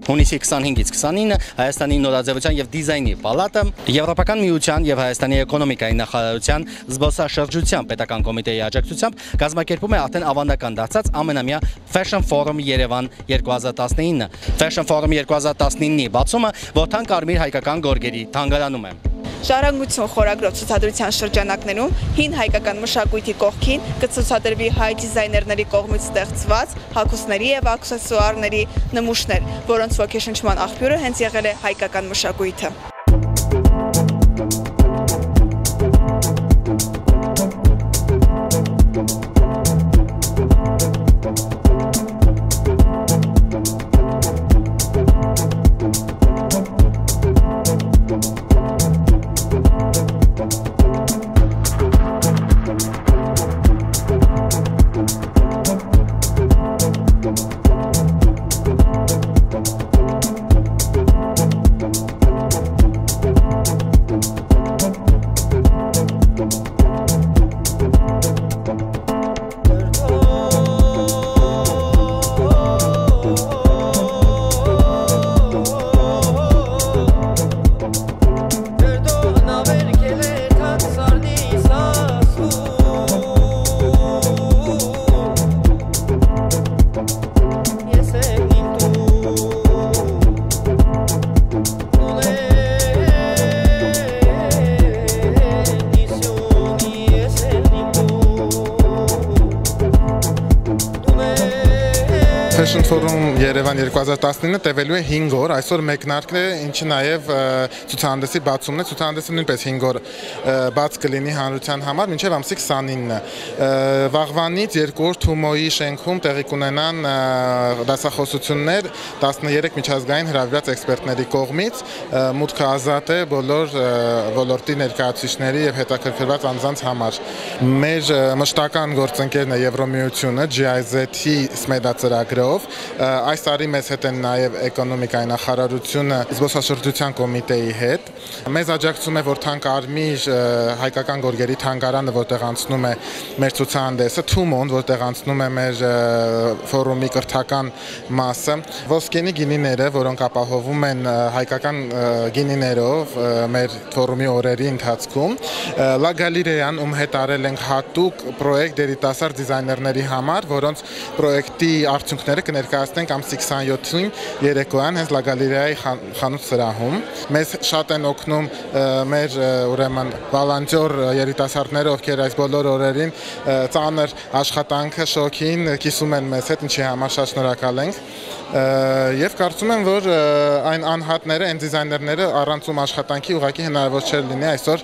Հունիսի 25-ից 29-ը Հայաստանի նորաձևության եւ դիզայնի պալատը, Եվրոպական միության եւ Հայաստանի էկոնոմիկայի նախարարության զբոսաշրջության պետական կոմիտեի աջակցությամբ կազմակերպում է արդեն ավանդական դարձած ամենամյա Fashion Forum Երևան 2019։ Fashion Forum 2019-ի բացումը Որդան Կարմիր հայկական գորգերի թանգարանում է։ Ժառանգություն խորագրով ցուցադրության շրջանակներում հին հայկական մշակույթի կողքին կցուցադրվի հայ դիզայներների կողմից ստեղծված հագուստների եւ աքսեսուարների նմուշներ, որոնց ոգեշնչման աղբյուրը հենց եղել է հայկական մշակույթը։ Fashion Forum Երևան 2019 տևելու է 5 օր, այսօր մեկնարկն է, ինչը նաև ցուցահանդեսի բացումն է, ցուցահանդեսը նույնպես 5 օր բաց կլինի հանրության համար, մինչև ամսի 29-ը։ Վաղվանից 2 օր Թումոյի շենքում տեղի կունենան դասախոսություններ 13 միջազգային հրավիրած էքսպերտների կողմից, մուտքը ազատ է բոլոր ոլորտի ներկայացուցիչների եւ հետաքրքրված անձանց համար։ Մեր մշտական գործընկերն է Եվրոմիությունը, GIZ-ի SMEDA ծրագրով, այս տարի մեզ հետ են նաև էկոնոմիկայի նախարարությունը զբոսաշրջության կոմիտեի հետ։ Մեզ աջակցում է Որդան Կարմիր հայկական գորգերի թանգարանը, որտեղ անցնում է մեր ցուցահանդեսը, Թումոն, որտեղ անցնում է մեր ֆորումի կրթական մասը, ոսկենի գինիները, որոնք ապահովում են հայկական գինիներով մեր ֆորումի օրերի ընթացքում, Լա Գալերեան, ում հետ արել ենք հատուկ պրոյեկտ երիտասարդ դիզայներների համար, որոնց պրոյեկտի արդյունքները կներկայացնենք ամսի 27-ին երեկոյան հենց Լա Գալերեայի խանութ սրահում։ Մեզ շատ են օգնում մեր ուրեմն վոլոնտյոր երիտասարդները, ովքեր այս բոլոր օրերին ծանր աշխատանքը շոքին կիսում են մեզ հետ, ինչի համար շատ շնորհակալ ենք։ Եվ կարծում եմ, որ այն անհատները, այն դիզայներները առանց ում աշխատանքի ուղղակի հնարավոր չէր լինի այսօր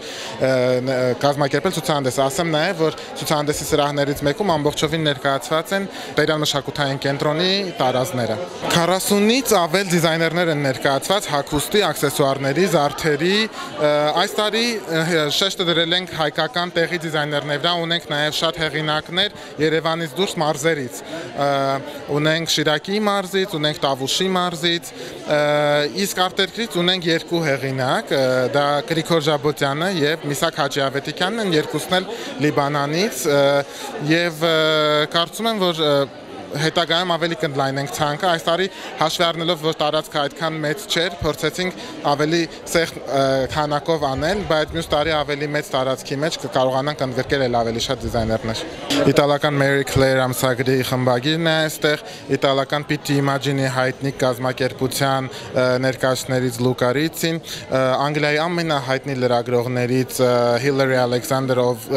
կազմակերպել ցուցահանդեսը։ Ասեմ նաև, որ ցուցահանդեսի սրահներից մեկում ամբողջովին ներկայացված են Տերյան մշակութային կենտրոնի տարազները։ 40-ից ավել դիզայներներ են ներկայացված հագուստի, աքսեսուարների, զարդերի։ Այս տարի շեշտը դրել ենք հայկական տեղի դիզայներների վրա, ունենք նաև շատ հեղինակներ Երևանից դուրս մարզերից։ Ունենք Շիրակի մարզից, ունենք Տավուշի մարզից, իսկ արտերկրից ունենք 2 հեղինակ, դա Գրիգոր Ժաբոտյանը եւ Միսակ Հաջիավետիքյանն են, երկուսն էլ Լիբանանից, եւ կարծում եմ, որ հետագայում ավելի կընդլայնենք ցանկը։ Այս տարի հաշվի առնելով, որ տարածքը այդքան մեծ չէր, փորձեցինք ավելի սեղ քանակով անել, բայց մյուս տարի ավելի մեծ տարածքի մեջ կկարողանանք ընդգրկել էլ ավելի շատ դիզայներներ։ Իտալական Mary Claire ամսագրի խմբագիրն է այստեղ, իտալական PT Imagine-ի հայտնի կազմակերպության ներկայացուցիչներից Լուկա Ռիցին, Անգլիայի ամենահայտնի լրագրողներից Hillary Alexander-ով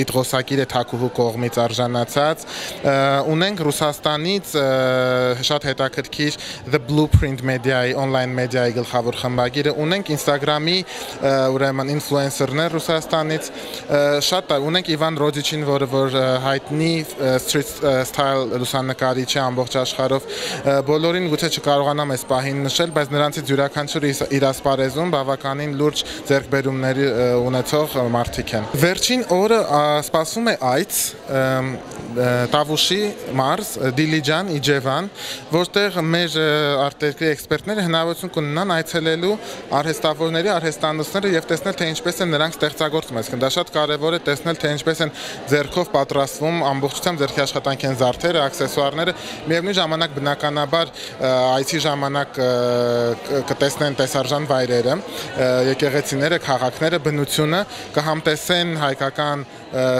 տիտղոսակիր է Թակուհու կողմից արժանացած, ունենք Ռուսաստանից շատ հետաքրքիր The Blueprint մեդիայի, on-line մեդիայի գլխավոր խմբագիրը, ունենք Instagram-ի ուրեմն ինֆլուենսերներ Ռուսաստանից, շատ ունենք Իվան Ռոդիչին, որ հայտնի street style լուսանկարիչ է ամբողջ աշխարհով, բոլորին գուցե չկարողանամ այս պահին նշել, բայց նրանցից յուրաքանչյուրը իր ասպարեզում բավականին լուրջ ձեռքբերումների ունեցող մարդիկ են։ Վերջին օրը սպասվում է այց Տավուշի մարզ, մարզ Դիլիջան, Իջևան, որտեղ մեր արտերկրի էքսպերտները հնարավորություն կունենան այցելելու արհեստավորների, արհեստանոցները եւ տեսնել թե ինչպես են նրանք ստեղծագործում։ Այսինքն դա շատ կարեւոր է տեսնել թե ինչպես են ձեռքով պատրաստվում ամբողջությամբ ձեռքի աշխատանքի են զարդերը, աքսեսուարները, միևնույն ժամանակ բնականաբար այցի ժամանակ կտեսնեն տեսարժան վայրերը, եկեղեցիները, քաղաքները, բնությունը, կհամտեսեն հայկական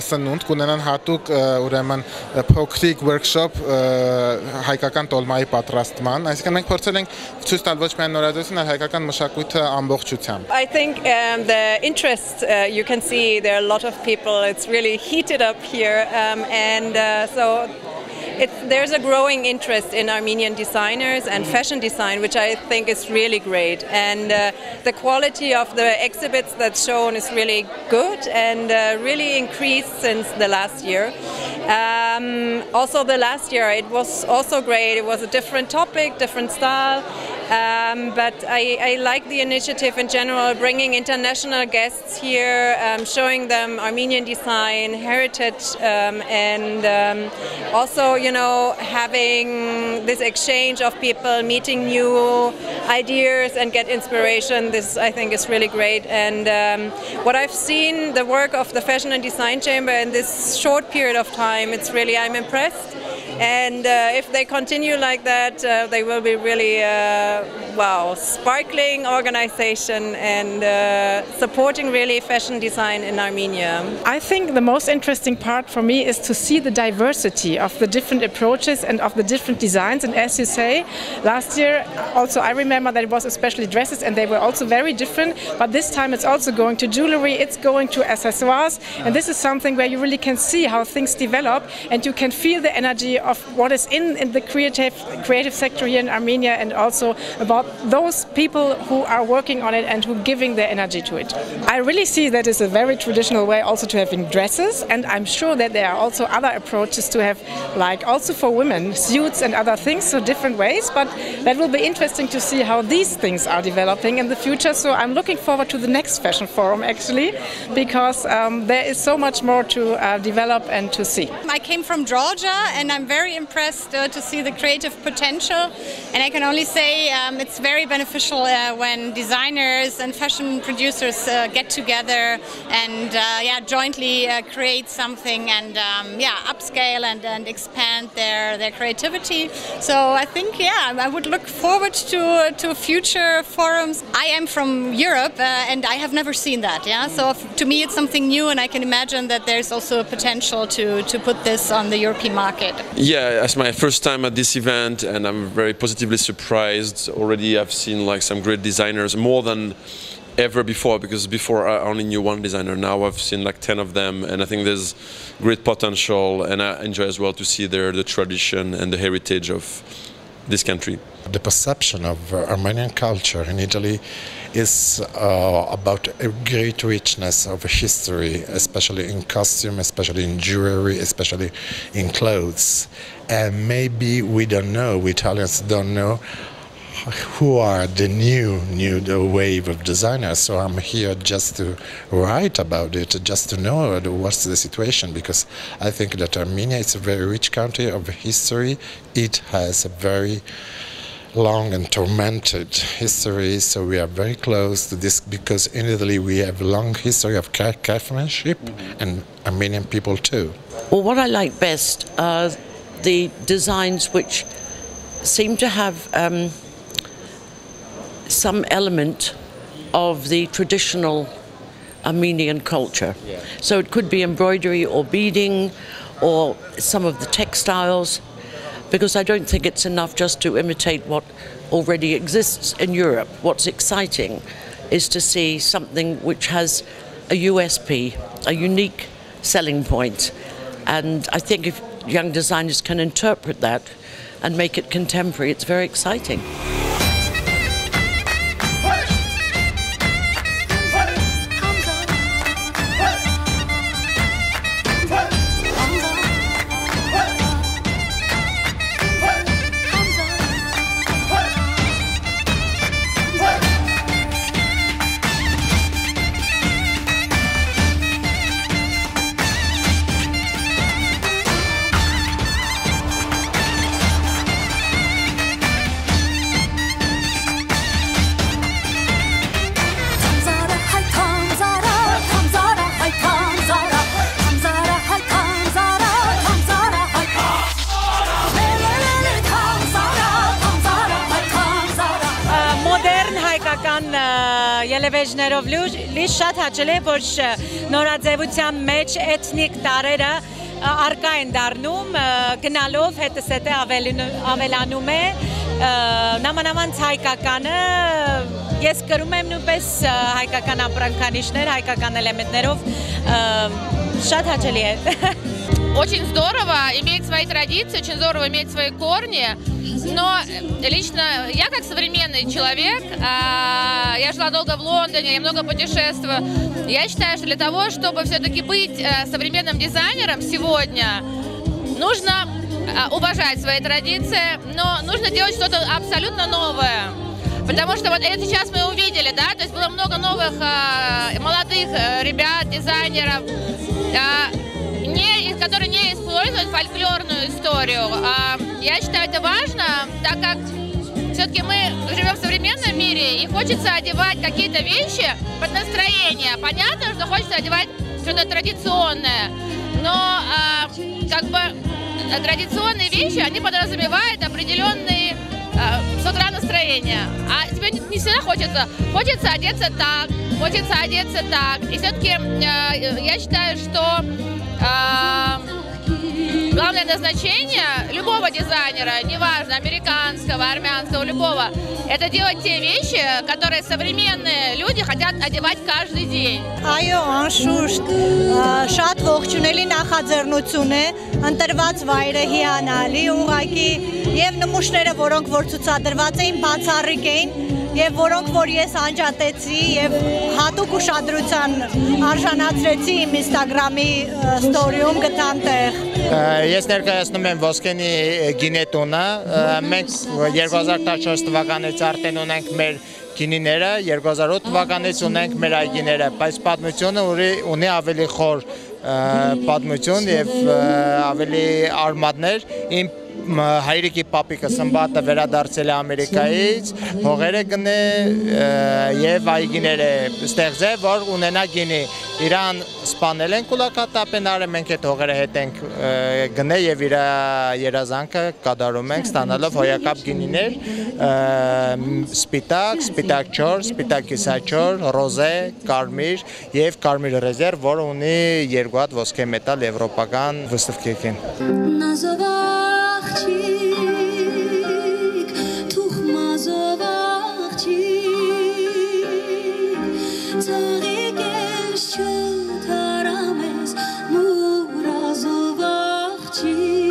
սնունդ, կունենան հատուկ ուրեմն փոքրիկ workshop հայկական տոլմայի պատրաստման, այսինքն մենք փորձել ենք ցույց տալ ոչ միայն նորաձևությունը, այլ հայկական մշակույթը ամբողջությամբ. I think the interest you can see there are a lot of people. It's really heated up here, and so there's a growing interest in Armenian designers and fashion design, which I think is really great. And the quality of the exhibits that's shown is really good and really increased since the last year. Also the last year it was also great. It was a different topic, different style. But I like the initiative in general, bringing international guests here, showing them Armenian design, heritage, and also, you know, having this exchange of people, meeting new ideas and get inspiration. This, I think, is really great. And what I've seen, the work of the Fashion and Design Chamber in this short period of time, it's really, I'm impressed. And if they continue like that, they will be really, wow, sparkling organization and supporting really fashion design in Armenia. I think the most interesting part for me is to see the diversity of the different approaches and of the different designs. And as you say, last year also I remember that it was especially dresses and they were also very different. But this time it's also going to jewelry, it's going to accessoires. And this is something where you really can see how things develop and you can feel the energy of what is in the creative sector here in Armenia, and also about those people who are working on it and who are giving their energy to it. I really see that it's a very traditional way also to having dresses, and I'm sure that there are also other approaches to have, like also for women, suits and other things, so different ways, but that will be interesting to see how these things are developing in the future. So I'm looking forward to the next fashion forum actually, because there is so much more to develop and to see. I came from Georgia and I'm very impressed to see the creative potential, and I can only say it's very beneficial when designers and fashion producers get together and jointly create something and upscale and expand their creativity. So I think I would look forward to future forums. I am from Europe and I have never seen that. So to me it's something new, and I can imagine that there's also a potential to put this on the European market. Yeah, it's my first time at this event and I'm very positively surprised. Already I've seen like some great designers, more than ever before, because before I only knew one designer. Now I've seen like 10 of them, and I think there's great potential, and I enjoy as well to see the tradition and the heritage of this country. The perception of Armenian culture in Italy is about a great richness of history, especially in costume, especially in jewelry, especially in clothes. And maybe we don't know, we Italians don't know who are the new wave of designers. So I'm here just to write about it, just to know what's the situation, because I think that Armenia is a very rich country of history. It has a very long and tormented history, so we are very close to this, because in Italy we have a long history of craftsmanship and Armenian people too. Well, what I like best are the designs which seem to have some element of the traditional Armenian culture. Yeah. So it could be embroidery or beading or some of the textiles, because I don't think it's enough just to imitate what already exists in Europe. What's exciting is to see something which has a USP, a unique selling point. And I think if young designers can interpret that and make it contemporary, it's very exciting. ելևեջներով լի շատ հաճելի է, որ նորաձևության մեջ էթնիկ տարերը արկա են դառնում, գնալով հետս հետը ավելանում է, նամանամանց հայկականը, ես կրում եմ նույնպես հայկական ապրանքանիշներ, հայկական էլեմենտներով, շատ հաճելի է։ Очень здорово иметь свои традиции, очень здорово иметь свои корни, но лично я как современный человек, я жила долго в Лондоне, я много путешествую, я считаю, что для того, чтобы все-таки быть современным дизайнером сегодня, нужно уважать свои традиции, но нужно делать что-то абсолютно новое. Потому что вот это сейчас мы увидели, да, то есть было много новых молодых ребят, дизайнеров, которые не используют фольклорную историю. Я считаю, это важно, так как все-таки мы живем в современном мире и хочется одевать какие-то вещи под настроение. Понятно, что хочется одевать что-то традиционное, но как бы традиционные вещи, они подразумевают определенные с утра настроения. А тебе не всегда хочется одеться так. И все-таки я считаю, что главное назначение любого дизайнера, неважно, американского, армянского, любого, это делать те вещи, которые современные люди хотят одевать каждый день. Այո, անշուշտ, շատ ողջունելի նախաձեռնություն է, ընտրված վայրը հիանալի, ուղղակի եւ նմուշները, որոնք որ ցուցադրված էին, բացառիկ էին, եւ որոնք որ ես անջատեցի եւ հատուկ ուշադրության արժանացրեցի իմ Instagram-ի ստորիում գտան տեղ։ Ես ներկայացնում եմ Ոսկենի գինետունը, մենք 2014 թվականից արդեն ունենք մեր գինիները, 2008 թվականից ունենք մեր այգիները, բայց պատմությունը ունի ավելի խոր պատմություն եւ ավելի արմատներ։ Իմ հայրիկի պապիկը Սմբատը վերադարձել է Ամերիկայից, հողերը գնե եւ այգիներ է ստեղծել, որ ունենա գինի։ Իրան սպանել են կուլակատապենարը, մենք այդ հողերը հետ ենք գնե եւ իր երազանքը կատարում ենք, ստանալով հոյակապ գինիներ, սպիտակ չոր, սպիտակ կիսաչոր, ռոզե, կարմիր եւ կարմիր ռեզերվ, որը ունի 2 հատ ոսկե մետալ եվրոպական վստահքին։ Tarամես մուրազով աղջիկ